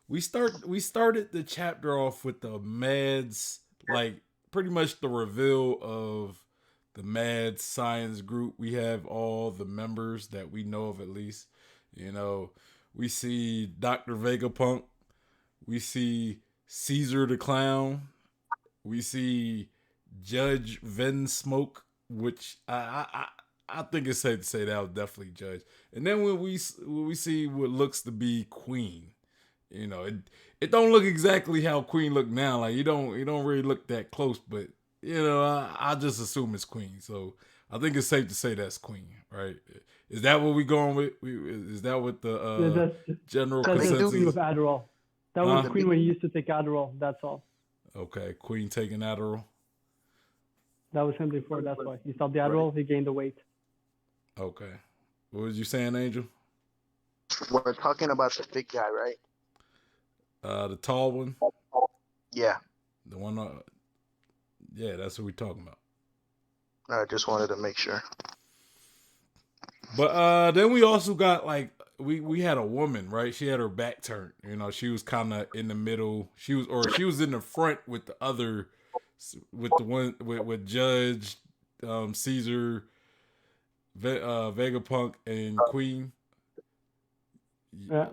we started the chapter off with the MADS, like pretty much the reveal of the MADS science group. We have all the members that we know of at least. You know, we see Dr. Vegapunk, we see Caesar the Clown, we see Judge Vin Smoke, which I think it's safe to say that was definitely Judge. And then when we see what looks to be Queen, it don't look exactly how Queen look now. Like you don't really look that close, but I just assume it's Queen. So I think it's safe to say that's Queen, right? Is that what we going with? Is that what the Yeah, general that's They just do. Queen with consensus? Adderall. That Huh? was Queen when he used to take Adderall. That's all. Okay, Queen taking Adderall. That was him before. That's why he stopped the Right. Adderall. He gained the weight. Okay, what was you saying, Angel? We're talking about the big guy, right? The tall one, Yeah. the one. Yeah, that's what we talking about. I just wanted to make sure. But then we also got like we had a woman, right? She had her back turned. She was kind of in the middle. She was in the front with the other, with the one with Judge, Caesar, Vegapunk, and Queen. Yeah.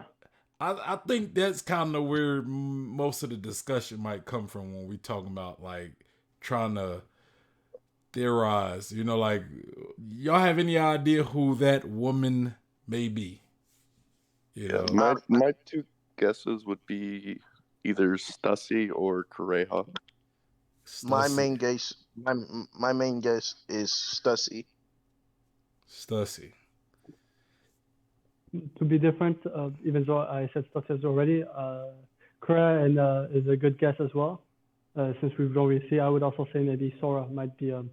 I think that's kind of where most of the discussion might come from when we talking about like trying to theorize. Like y'all have any idea who that woman may be? Yeah, my two guesses would be either Stussy or Correja. My Stussy. main guess, my main guess is Stussy. Stussy. To be different, even though I said Stussy already, Korea and is a good guess as well. Since we don't really see, I would also say maybe Sora might be an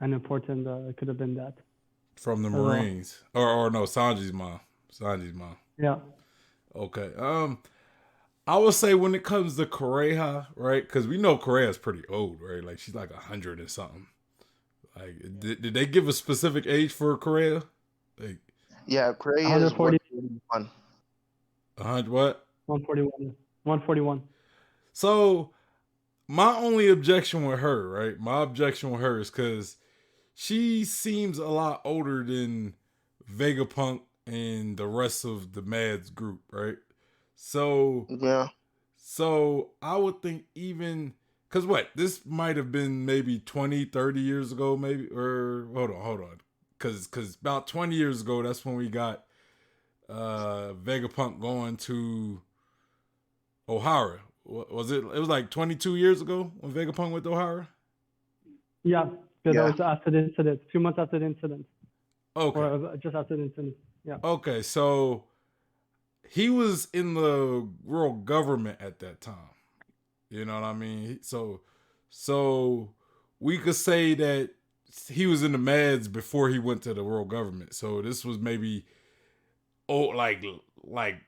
important. It could have been that. From the As well. Marines. Or no, Sanji's mom. Sanji's mom. Yeah. Okay. I would say when it comes to Correja, right? Because we know Correa's pretty old, right? Like she's like 100 and something. Like, did they give a specific age for Correa? Like, Yeah, Cray is 140. 141. 100 what? 141. 141. So my only objection with her, right? My objection with her is because she seems a lot older than Vegapunk and the rest of the MADS group, right? So Yeah. I would think even because what this might have been maybe 20, 30 years ago, maybe, or hold on, because about 20 years ago, that's when we got Vegapunk going to O'Hara. Was it? It was like 22 years ago when Vegapunk went to O'Hara. Yeah. That Yeah. was after the incident. 2 months after the incident. Okay. Or just after the incident. Yeah. Okay, so he was in the world government at that time. You know what I mean? So we could say that he was in the MADS before he went to the world government. So this was maybe like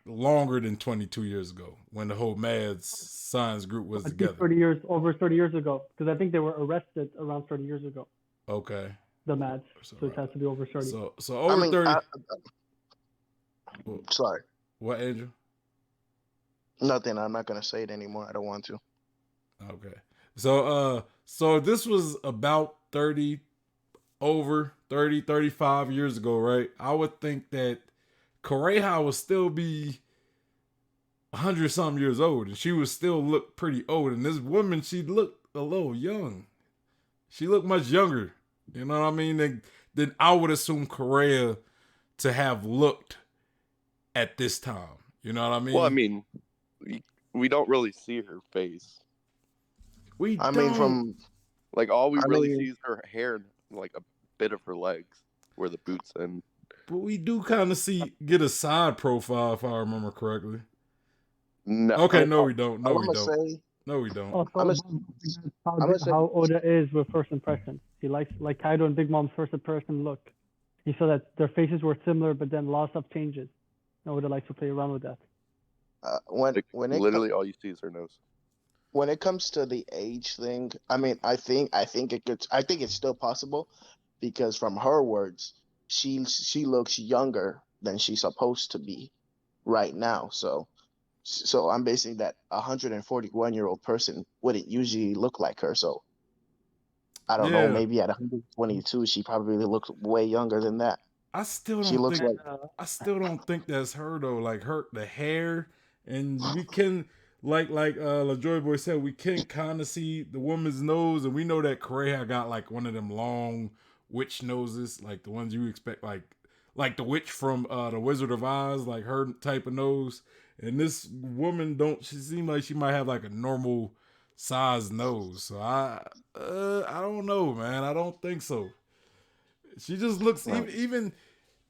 longer than 22 years ago when the whole MADS science group was I think together. over 30 years ago, because I think they were arrested around 30 years ago. Okay. The MADS, So, so it has to be over 30. So I over mean, 30. sorry. What, Andrew? Nothing. I'm not gonna say it anymore. I don't want to. Okay. So this was about 30 over 30 35 years ago, right? I would think that Correja would still be 100 something years old and she would still look pretty old, and this woman, she looked a little young. She looked much younger, you know what I mean, than I would assume Correa to have looked at this time. You know what I mean? Well, I mean, we don't really see her face. I mean, from Like all we I really mean- see is her hair and like a bit of her legs where the boots end. But we do kind of get a side profile if I remember correctly. No. Okay, no we don't. No all we I'm gonna don't. say. No we don't. Also, I'm gonna say- how Oda is with first impression. He likes like Kaido and Big Mom's first impression look. He saw that their faces were similar, but then lots of changes. And Oda likes to play around with that. When Like, it literally all you see is her nose. when it comes to the age thing, I mean, I think it's still possible, because from her words, she looks younger than she's supposed to be right now. So So I'm basing that 141-year-old person wouldn't usually look like her. So I don't know, Yeah, maybe at 122, she probably looks way younger than that. I still She don't looks think like, I still don't think that's her though. Like her, the hair, and we can like LaJoy Boy said, we can kind of see the woman's nose, and we know that Correa got like one of them long witch noses, like the ones you expect, like the witch from the Wizard of Oz, like her type of nose. And this woman don't. She seemed like she might have like a normal size nose. So I don't know, man. I don't think so. She just looks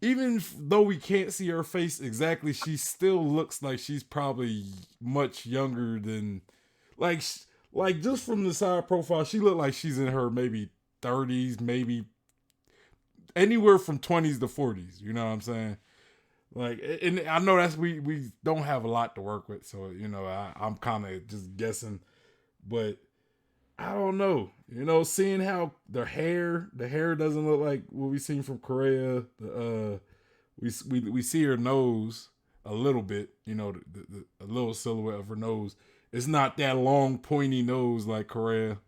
even though we can't see her face exactly, she still looks like she's probably much younger than like like just from the side profile, she looked like she's in her maybe 30s, maybe anywhere from 20s to 40s. You know what I'm saying? Like, and I know that's we don't have a lot to work with, so I'm kind of just guessing, but I don't know. Seeing how the hair doesn't look like what we seen from Korea. We see her nose a little bit. A little silhouette of her nose. It's not that long pointy nose like Korea.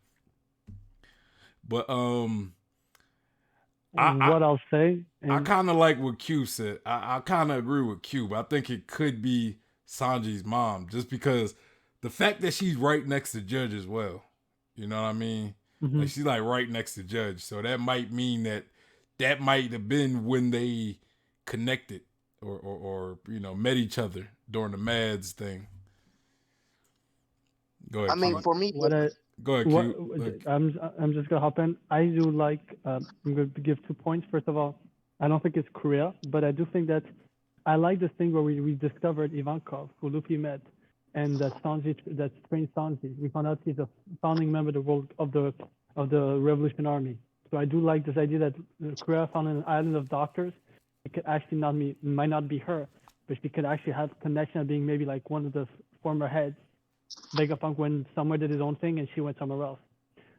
But I What I'll say, I and kind of like what Q said. I kind of agree with Q. I think it could be Sanji's mom, just because the fact that she's right next to Judge as well. You know what I mean? Like mhm. she's like right next to Judge, so that might mean that might have been when they connected or met each other during the MADS thing. Go I ahead, mean, Q. for me, what I Go ahead, what Q. Like, I'm just gonna hop in. I do like. I'm going to give 2 points. First of all, I don't think it's Korea, but I do think that I like this thing where we discovered Ivankov, who Luffy met, and that Sanji, that trained Sanji. We found out he's a founding member of the world of the Revolution Army. So I do like this idea that Korea found an island of doctors. It could actually might not be her, but she could actually have connection of being maybe like one of the former heads. Vegapunk went somewhere, did his own thing, and she went somewhere else.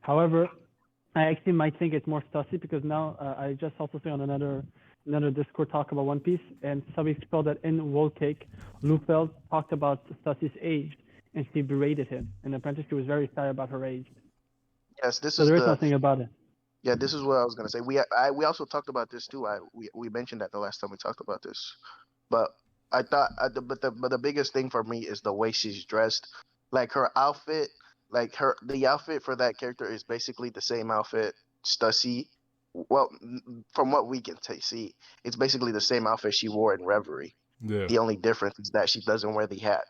However, I actually might think it's more Stussy because now I just also see on another Discord talk about One Piece, and somebody spelled that in World Cake, Lufeld talked about Stussy's age, and she berated him, and apparently she was very sad about her age. yes, this So is there is the something about it. yeah, this is what I was gonna say. We also talked about this too. We mentioned that the last time we talked about this, but I thought but the biggest thing for me is the way she's dressed, like her outfit, like the outfit for that character is basically the same outfit Stussy. Well, from what we can see, it's basically the same outfit she wore in Reverie. yeah, The only difference is that she doesn't wear the hat.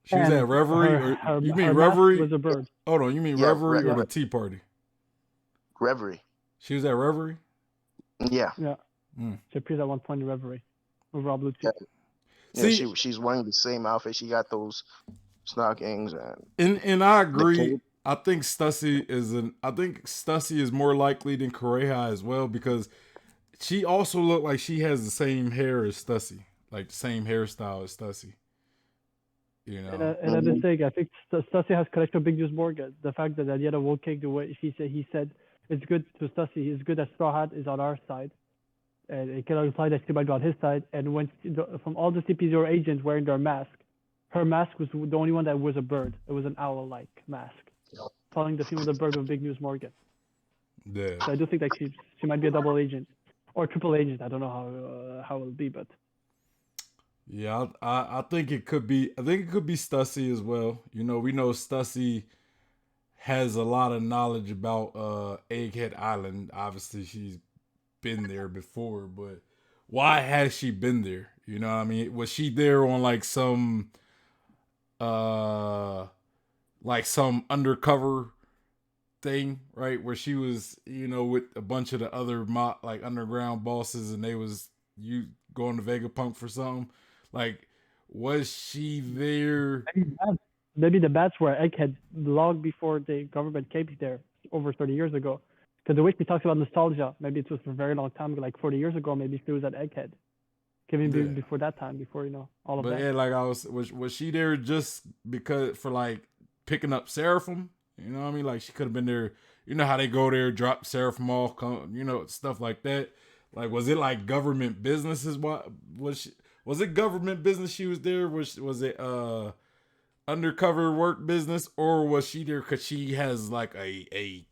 she was at And Reverie, or you mean her mask Reverie? was a bird. Hold on, you mean Yeah, Reverie or Yeah, the Tea Party? Reverie. She was at Reverie. Yeah, yeah. Mm. She appears at one point in Reverie with Rob Lucci. yeah, yeah. See, She's wearing the same outfit. She got those stockings and and I the agree. cape. I think Stussy is more likely than Correa as well, because she also looked like she has the same hair as Stussy, like the same hairstyle as Stussy. You know. And I've been saying, I think Stussy has connection with Big News Morgan. The fact that he had a World Cake, the way he said it's good to Stussy, it's good that Straw Hat is on our side. And it can imply that she might be on his side. And when from all the CP0 agents wearing their mask, her mask was the only one that was a bird. It was an owl-like mask, following the theme of the bird with Big News Morgan. Yeah. So I do think that she might be a double agent or triple agent. I don't know how it'll be, but Yeah, I think it could be. I think it could be Stussy as well. We know Stussy has a lot of knowledge about Egghead Island. Obviously, she's been there before, but why has she been there? You know what I mean? Was she there on uh like some undercover thing, right? Where she was, with a bunch of the other like underground bosses, and they was you going to Vegapunk for something. Like, was she there? maybe the bats were Egghead long before the government came there over 30 years ago. Because the way she talks about nostalgia, maybe it was for a very long time ago, like 40 years ago, maybe she was at Egghead. Even Yeah. before that time, before all of But that. yeah, like was she there just because for like picking up Seraphim? You know what I mean? Like she could have been there. You know how they go there, drop Seraphim off, stuff like that. Like, was it like government businesses? What was she? was it government business she was there? Was it undercover work business, or was she there because she has like a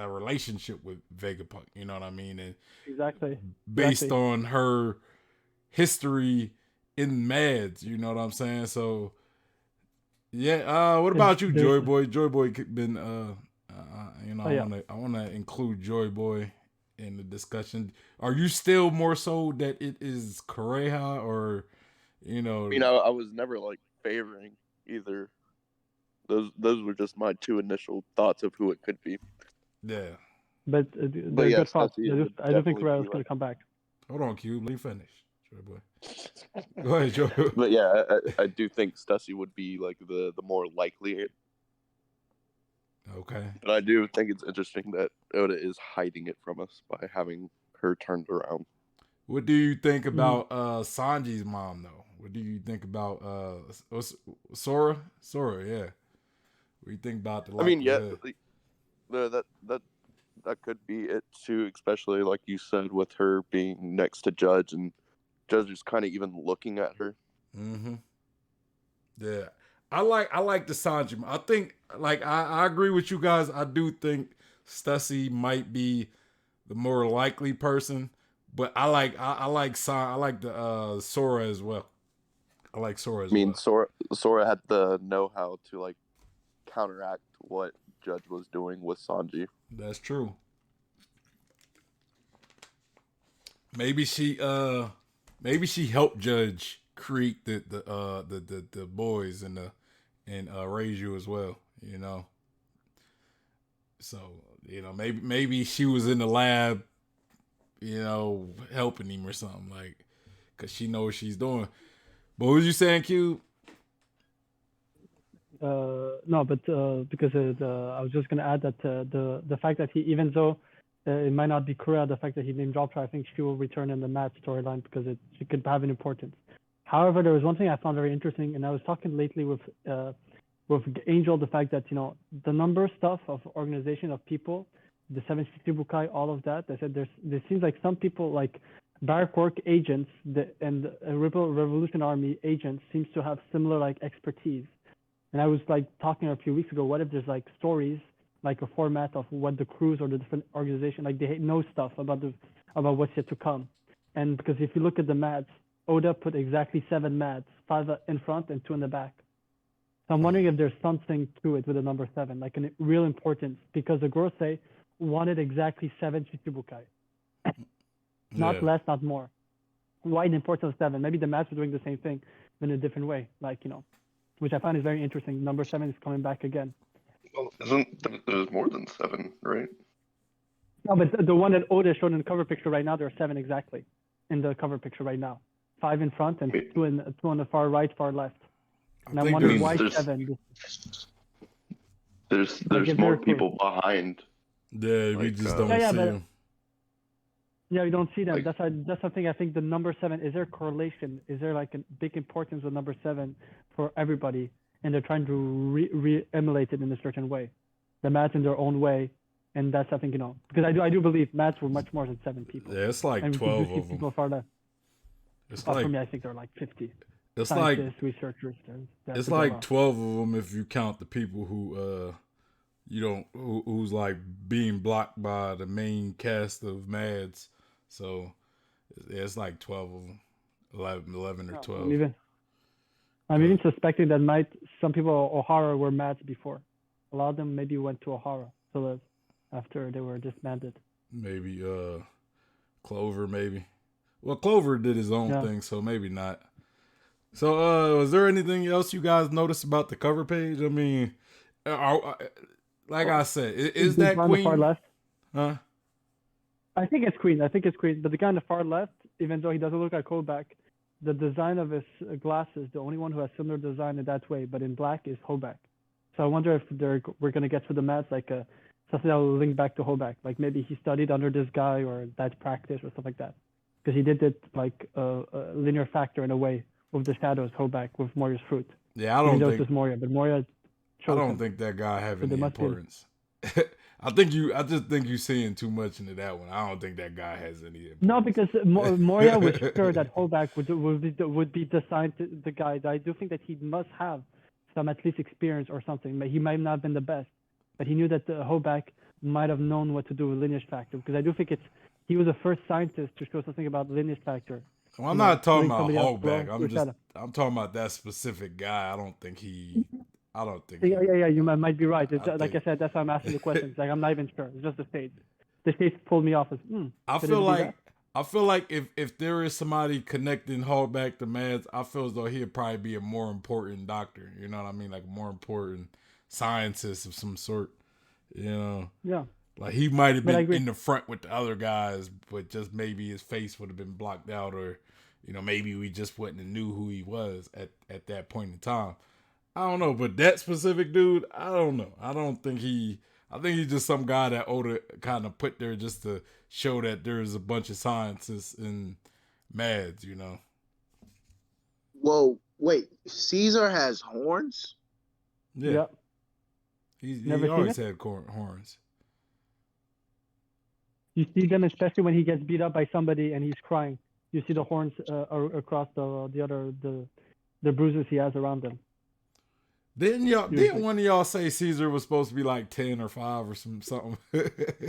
relationship with Vegapunk? You know what I mean? And Exactly. based on her history in MADS, you know what I'm saying? So yeah. What about you, Joy Boy? Joy Boy been I wanna include Joy Boy in the discussion. Are you still more so that it is Kureha, or you know? I was never like favoring either. Those were just my two initial thoughts of who it could be. Yeah. But they're yeah, good thoughts. I do think definitely Kureha's going to come back. Hold on, Q. Let me finish, Joy Boy. Go ahead, Joy. But yeah, I do think Stussy would be like the more likely. Okay. But I do think it's interesting that Oda is hiding it from us by having her turned around. What do you think about Sanji's mom, though? What do you think about Sora? Sora, yeah. What do you think about the? I mean, yeah, that could be it too, especially like you said, with her being next to Judge and Judge is kind of even looking at her. Mm-hmm. Yeah, I like the Sanji. I think I agree with you guys. I do think Stussy might be the more likely person, but I like the Sora as well. I like Sora as well. I mean, Sora had the know-how to like counteract what Judge was doing with Sanji. That's true. Maybe she helped Judge create the boys and raise you as well, you know. So, you know, maybe she was in the lab, you know, helping him or something, like, cause she knows what she's doing. But what was you saying, Q? No, but because I was just gonna add that the fact that he, even though it might not be Kureha, the fact that he name dropped her, I think she will return in the MADS storyline because she could have an importance. However, there was one thing I found very interesting, and I was talking lately with Angel, the fact that, you know, the number stuff of organization of people, the 7 Shichibukai, all of that. They said there seems like some people like Barrack Work agents and Rebel Revolution Army agents seems to have similar like expertise. And I was like talking a few weeks ago, what if there's like stories, like a format of what the crews or the different organization, like they know stuff about what's yet to come. And because if you look at the MADS, Oda put exactly 7 MADS, 5 in front and 2 in the back. So I'm wondering if there's something to it with the number 7, like a real importance, because the Gorosei wanted exactly 7 Shichibukai. Not less, not more. Why the importance of 7? Maybe the MADS were doing the same thing in a different way, like, you know, which I find is very interesting. Number 7 is coming back again. Well, there's more than 7, right? No, but the one that Oda showed in the cover picture right now, there are 7 exactly in the cover picture right now. 5 in front and 2 on the far right, far left. And I'm wondering why 7. There's more people behind. Yeah, we just don't see them. Yeah, we don't see them. That's something I think the number 7, is there a correlation? Is there like a big importance with number 7 for everybody? And they're trying to re-emulate it in a certain way. The MADS in their own way. And that's something, you know, because I do believe MADS were much more than 7 people. Yeah, it's like 12 of them. People far left. It's like, for me, I think there are like 50. It's like researchers. It's like 12 of them if you count the people who who's like being blocked by the main cast of MADS. So yeah, it's like 12 of them, 11 or 12. I'm even suspecting that some people O'Hara were MADS before. A lot of them maybe went to O'Hara to live after they were disbanded. Maybe Clover, maybe. Well, Clover did his own thing, so maybe not. So, was there anything else you guys noticed about the cover page? I mean, like I said, is that Queen? On the far left? Huh? I think it's Queen. But the guy on the far left, even though he doesn't look like Hoback, the design of his glasses, the only one who has similar design in that way, but in black, is Hoback. So I wonder if we're going to get to the MADS like something that will link back to Hoback. Like maybe he studied under this guy or that practice or stuff like that. Because he did it like a linear factor in a way with the shadows, Hoback, with Moria's fruit. Yeah, I don't think Moria, but Moria I don't think that guy have any importance. I just think you seeing too much into that one. I don't think that guy has any. No, because Moria was sure that Hoback would be the guy. I do think that he must have some at least experience or something. But he might not have been the best, but he knew that Hoback might have known what to do with lineage factor. Because I do think he was the first scientist to show something about lineage factor. Well, I'm not talking about Hoback. I'm talking about that specific guy. I don't think. Yeah. You might be right. Like I said, that's why I'm asking the questions. Like I'm not even sure. It's just the state. The state pulled me off as. I feel like if there is somebody connecting Hoback to Mads, I feel as though he'd probably be a more important doctor. You know what I mean? Like a more important scientist of some sort. You know? Yeah. Like he might have been in the front with the other guys, but just maybe his face would have been blocked out, or maybe we just wouldn't have knew who he was at that point in time. I don't know, but that specific dude, I don't know. I think he's just some guy that Oda kind of put there just to show that there's a bunch of scientists in MADS, Whoa, wait, Caesar has horns? Yeah. Yep. He always had horns. You see them, especially when he gets beat up by somebody and he's crying. You see the horns across the bruises he has around him. Didn't one of y'all say Caesar was supposed to be like 10 or 5 or something?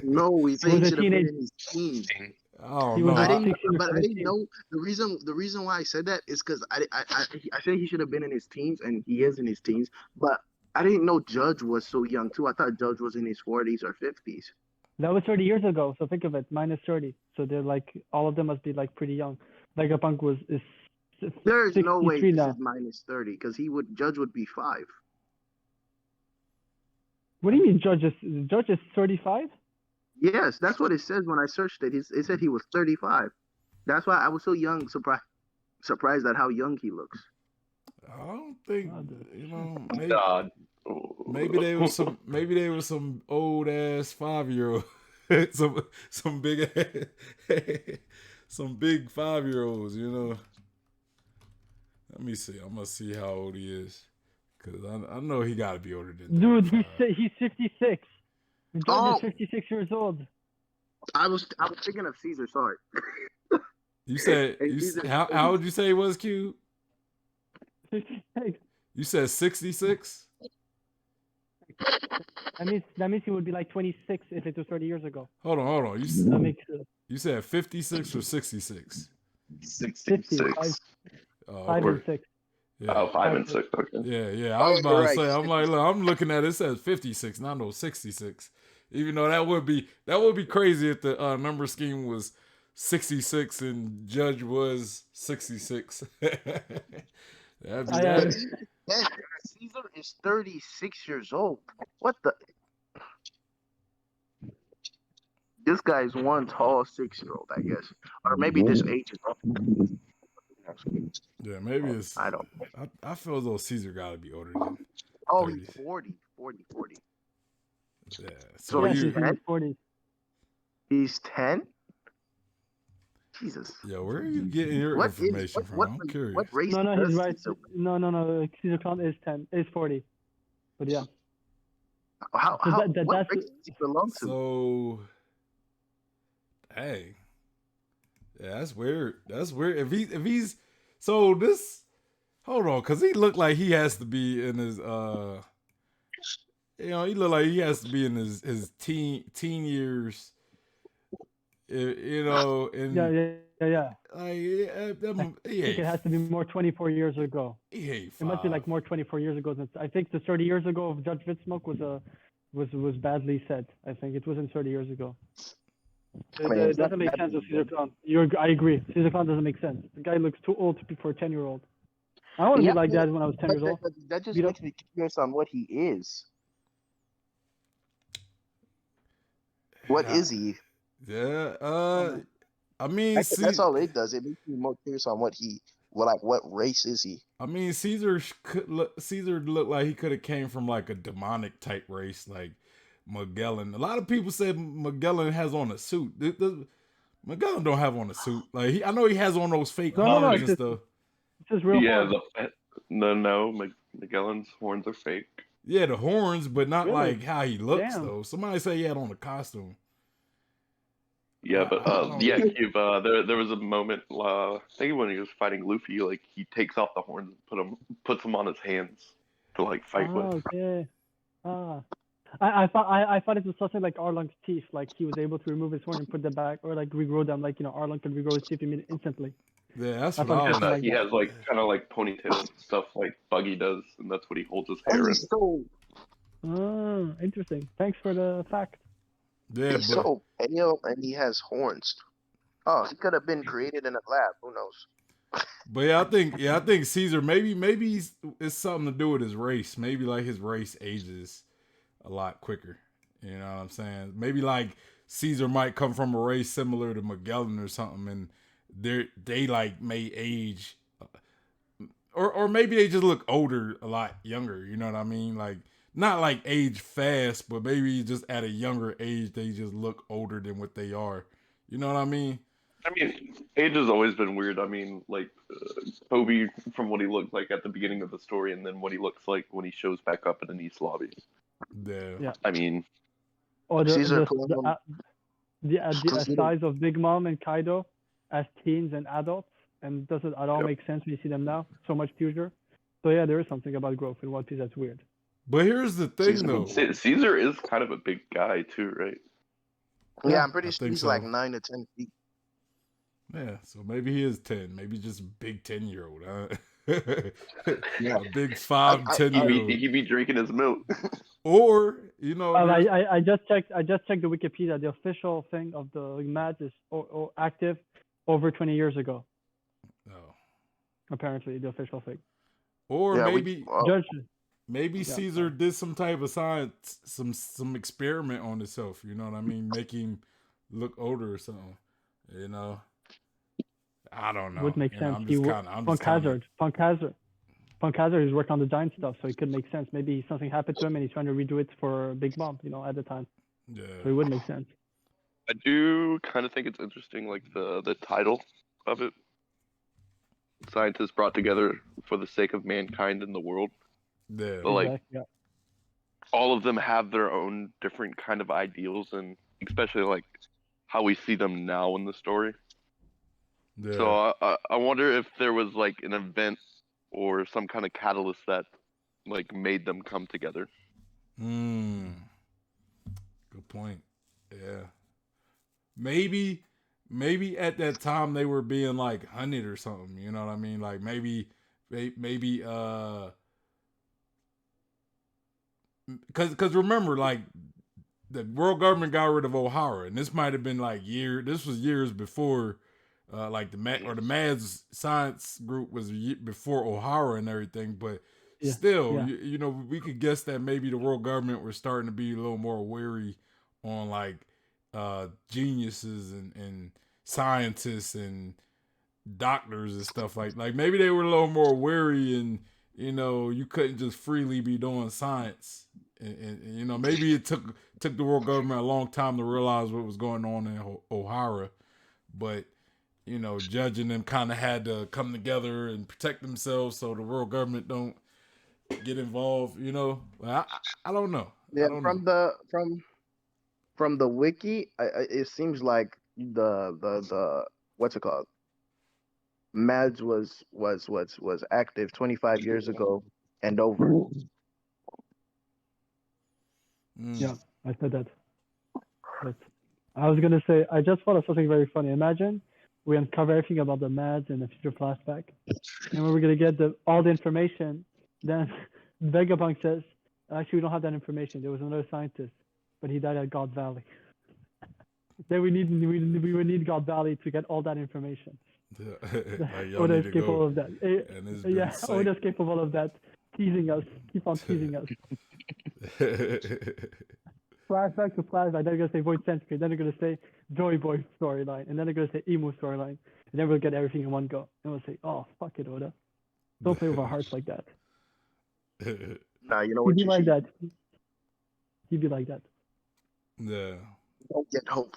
No, we think he should have been in his teens. Oh no! I didn't know the reason why I said that is because I said he should have been in his teens, and he is in his teens. But I didn't know Judge was so young too. I thought Judge was in his 40s or 50s. That was 30 years ago. So think of it, minus 30. So they're like all of them must be like pretty young. Vegapunk is. There is no way this now. is minus 30 because Judge would be 5. What do you mean Judge is 35? Yes, that's what it says when I searched it. It said he was 35. That's why I was so young, surprised at how young he looks. I don't think maybe they were some old ass 5-year-old, some big some big 5-year-olds, Let me see. I'm gonna see how old he is, cause I know he got to be older than. Dude, he's 56. Judge is 56 years old. I was thinking of Caesar. Sorry. You said how old you say he was, Q? 56. You said 66. That means he would be like 26 if it was 30 years ago. Hold on. That makes You said 56 or 66? 66. 5 and 6. Yeah. Oh, 5 and 6. Okay. Yeah. I was about to say. I'm like, look, I'm looking at it. It says 56, not no 66. Even though that would be crazy if the number scheme was 66 and Judge was 66. Caesar is 36 years old. What the? This guy's one tall 6-year-old, I guess, or maybe this age is up. Yeah, maybe it's. I don't. I feel as though Caesar got to be older than. Oh, 30. he's 40. Yeah. So he's in his 40s. He's 10. Jesus. Yeah, where are you getting your information from? I'm curious. What race? No, he's right. No. Caesar Clown is 40. But yeah. What race does he belong to? So, hey, yeah, that's weird. If he's so this, hold on, because he looked like he has to be in his he looked like he has to be in his teen years. Yeah. Like, it has to be more 24 years ago. It must be like more 24 years ago. I think the 30 years ago of Judge Vitsmoke was badly said. I think it wasn't 30 years ago. It doesn't make sense with Caesar Clown. I agree. Caesar Clown doesn't make sense. The guy looks too old to be for a 10-year-old. I want to be like that when I was 10 years old. That just makes me curious on what he is. What is he? Yeah. I mean, that's all it does. It makes me more curious on what race is he? I mean, Caesar looked like he could have came from like a demonic type race, like Magellan. A lot of people said Magellan has on a suit. Magellan don't have on a suit. Like I know he has on those fake horns and stuff. It's just real. Yeah, no, Magellan's horns are fake. Yeah, the horns, but not Really? like how he looks Damn. though. Somebody say he had on the costume. Yeah, but I don't yeah, know. Cube. There was a moment. I think when he was fighting Luffy, like he takes off the horns and puts them on his hands to like fight with. Okay. Ah. I thought it was something like Arlong's teeth, like he was able to remove his horn and put them back, or like regrow them, like Arlong can regrow his teeth instantly. Yeah, that's I what thought I it was was. something like He that. has like kind of like ponytail stuff like Buggy does, and that's what he holds his And hair in. he's so Oh, interesting. Thanks for the fact. Yeah, he's but so pale and he has horns. Oh, he could have been created in a lab. Who knows? yeah, I think Caesar maybe it's something to do with his race. Maybe like his race ages a lot quicker. You know what I'm saying? Maybe like Caesar might come from a race similar to Magellan or something, and they like may age, or maybe they just look older, a lot younger. You know what I mean? Like not like age fast, but maybe just at a younger age they just look older than what they are. You know what I mean? I mean, age has always been weird. I mean, like Kobe from what he looked like at the beginning of the story, and then what he looks like when he shows back up in an East lobby. Yeah. Yeah. I mean, Or Caesar the told the, him. uh, the, Caesar- size of Big Mom and Kaido as teens and adults, and does it at all Yep. make sense when you see them now? So much future. So yeah, there is something about growth in One Piece that's weird. But here's the thing, Caesar- though. Caesar is kind of a big guy too, right? Yeah, I'm pretty I sure think he's so. like 9 to 10 feet. Yeah, so maybe he is 10. Maybe just a big 10-year-old. Yeah. A big 5, I- 10-year-old. He be drinking his milk. Or, you know, there's- I just checked. I just checked the Wikipedia. The official thing of the MADS is active over 20 years ago. oh. Apparently, the official thing. Or Yeah, maybe Judge. maybe Yeah, Caesar sorry. did some type of science, some experiment on himself, you know what I mean? Make him look older or something. You know? I don't know. Would make You know, sense. I'm He just wo- kind of Punk Hazard. He's working on the giant stuff, so it could make sense. Maybe something happened to him and he's trying to redo it for Big Mom, at the time. yeah. So it would make sense. I do kind of think it's interesting, like the title of it. Scientists brought together for the sake of mankind and the world. Yeah. But like Exactly, yeah. all of them have their own different kind of ideals, and especially like how we see them now in the story. Yeah. So I wonder if there was like an event or some kind of catalyst that like made them come together. Good point. Yeah. Maybe at that time they were being like hunted or something, you know what I mean? Like maybe cuz remember, like, the world government got rid of O'Hara, and this might have been like this was years before like the MADS science group was before O'Hara and everything, but Yeah, still, yeah. you know, we could guess that maybe the world government were starting to be a little more wary on like geniuses and scientists and doctors and stuff like maybe they were a little more wary, and you know, you couldn't just freely be doing science, and you know, maybe it took the world government a long time to realize what was going on in O'Hara, but you know, judging them kind of had to come together and protect themselves so the world government don't get involved. You know, I don't know. Yeah, I don't know. from the wiki, it seems like the what's it called? MADS was active 25 years ago and over. Yeah, I said that. But I was gonna say, I just thought of something very funny. Imagine we uncover everything about the MADS and the future flashback, and we're gonna get all the information. Then Vegapunk says, "Actually, we don't have that information. There was another scientist, but he died at God Valley." Then we would need God Valley to get all that information. Like, y'all Oda need is to capable go. of that. And it's been Yeah, psyched. Oda is capable of that. Teasing us, keep on teasing us. Flashback to flashback. Then they're gonna say Void Century. Then they're gonna say Joy Boy storyline, and then they're gonna say Emu storyline, and then we'll get everything in one go. And we'll say, "Oh, fuck it, Oda. Don't play with our hearts like that." Nah, you know He'd what be you like should that. He'd be like that. Yeah. don't get hope.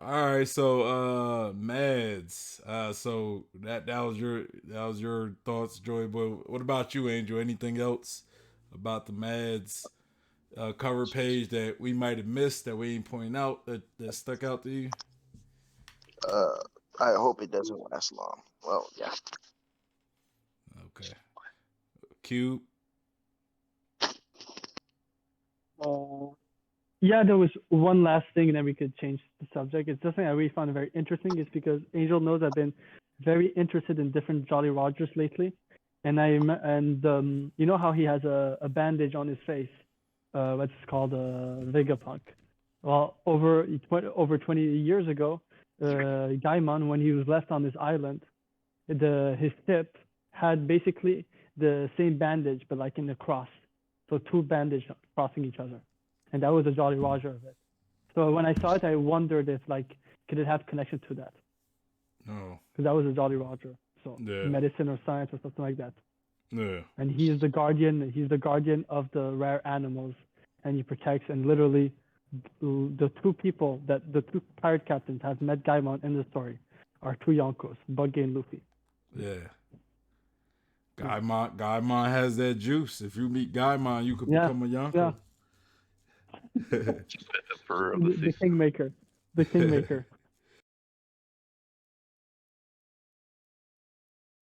All right, so MADS. So that was your thoughts, Joy Boy. What about you, Angel? Anything else about the Mads cover page that we might have missed that we ain't pointing out that stuck out to you? I hope it doesn't last long. Well, yeah. Okay. Cube. Yeah, there was one last thing, and then we could change the subject. It's something I really found very interesting. Is because Angel knows I've been very interested in different Jolly Rogers lately, and you know how he has a bandage on his face, what's called a Vegapunk. Well, over 20 years ago, Gaimon, when he was left on this island, his tip had basically the same bandage, but like in a cross, so two bandages crossing each other, and that was a Jolly Roger of it. So when I saw it, I wondered if like could it have connection to that? No. Because that was a Jolly Roger, so Yeah. medicine or science or something like that. Yeah. And he is the guardian. He's the guardian of the rare animals, and he protects. And literally, the two pirate captains have met Gaimon in the story are two Yonkos, Buggy and Luffy. Yeah. Gaimon has that juice. If you meet Gaimon, you could become a Yonko. Yeah. Emperor of the The sea. Kingmaker. The Kingmaker.